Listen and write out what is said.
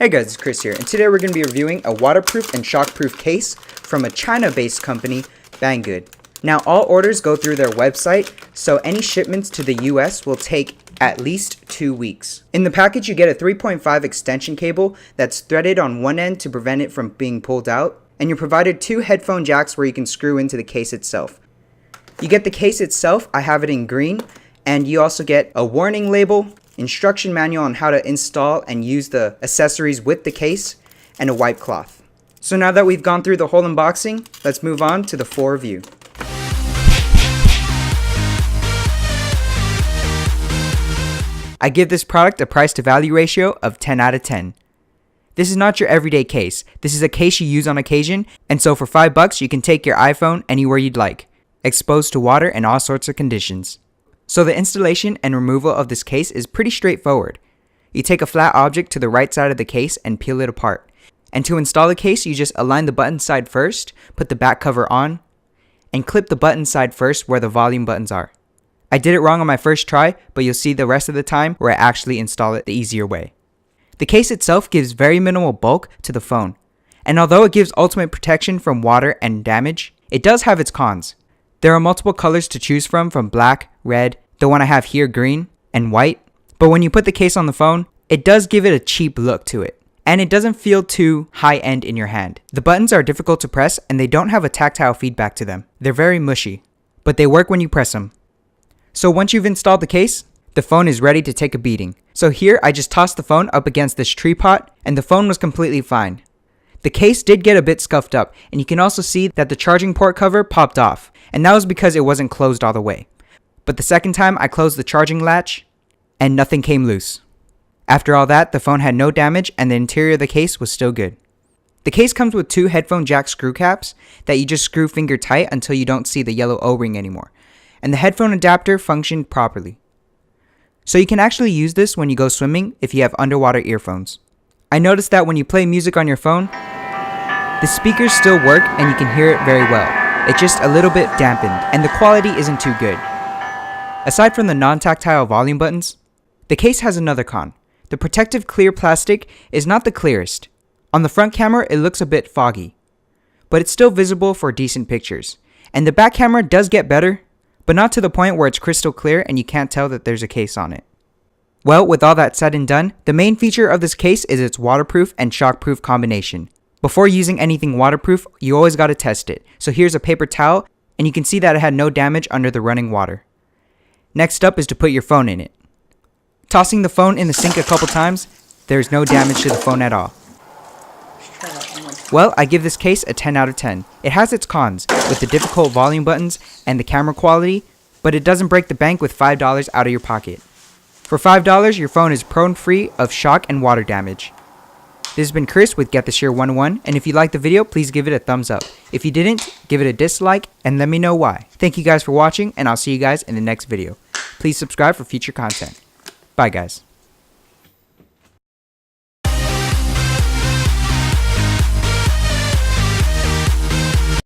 Hey guys, it's Chris here, and today we're going to be reviewing a waterproof and shockproof case from a China-based company, BangGood. Now, all orders go through their website, so any shipments to the US will take at least 2 weeks. In the package, you get a 3.5 extension cable that's threaded on one end to prevent it from being pulled out, and you're provided 2 headphone jacks where you can screw into the case itself. You get the case itself, I have it in green, and you also get a warning label, instruction manual on how to install and use the accessories with the case, and a wipe cloth. So now that we've gone through the whole unboxing, let's move on to the full review. I give this product a price to value ratio of 10 out of 10. This is not your everyday case. This is a case you use on occasion, and so for $5 you can take your iPhone anywhere you'd like, exposed to water and all sorts of conditions. So the installation and removal of this case is pretty straightforward. You take a flat object to the right side of the case and peel it apart. And to install the case, you just align the button side first, put the back cover on, and clip the button side first where the volume buttons are. I did it wrong on my first try, but you'll see the rest of the time where I actually install it the easier way. The case itself gives very minimal bulk to the phone. And although it gives ultimate protection from water and damage, it does have its cons. There are multiple colors to choose from black, red, the one I have here green, and white. But when you put the case on the phone, it does give it a cheap look to it. And it doesn't feel too high-end in your hand. The buttons are difficult to press and they don't have a tactile feedback to them. They're very mushy, but they work when you press them. So once you've installed the case, the phone is ready to take a beating. So here I just tossed the phone up against this tree pot and the phone was completely fine. The case did get a bit scuffed up, and you can also see that the charging port cover popped off, and that was because it wasn't closed all the way. But the second time I closed the charging latch, and nothing came loose. After all that, the phone had no damage and the interior of the case was still good. The case comes with 2 headphone jack screw caps that you just screw finger tight until you don't see the yellow O-ring anymore, and the headphone adapter functioned properly. So you can actually use this when you go swimming if you have underwater earphones. I noticed that when you play music on your phone, the speakers still work and you can hear it very well. It's just a little bit dampened and the quality isn't too good. Aside from the non-tactile volume buttons, the case has another con. The protective clear plastic is not the clearest. On the front camera it looks a bit foggy, but it's still visible for decent pictures. And the back camera does get better, but not to the point where it's crystal clear and you can't tell that there's a case on it. Well, with all that said and done, the main feature of this case is its waterproof and shockproof combination. Before using anything waterproof, you always gotta test it. So here's a paper towel, and you can see that it had no damage under the running water. Next up is to put your phone in it. Tossing the phone in the sink a couple times, there's no damage to the phone at all. Well, I give this case a 10 out of 10. It has its cons, with the difficult volume buttons and the camera quality, but it doesn't break the bank with $5 out of your pocket. For $5, your phone is prone-free of shock and water damage. This has been Chris with Get The Share 101, and if you liked the video, please give it a thumbs up. If you didn't, give it a dislike, and let me know why. Thank you guys for watching, and I'll see you guys in the next video. Please subscribe for future content. Bye guys.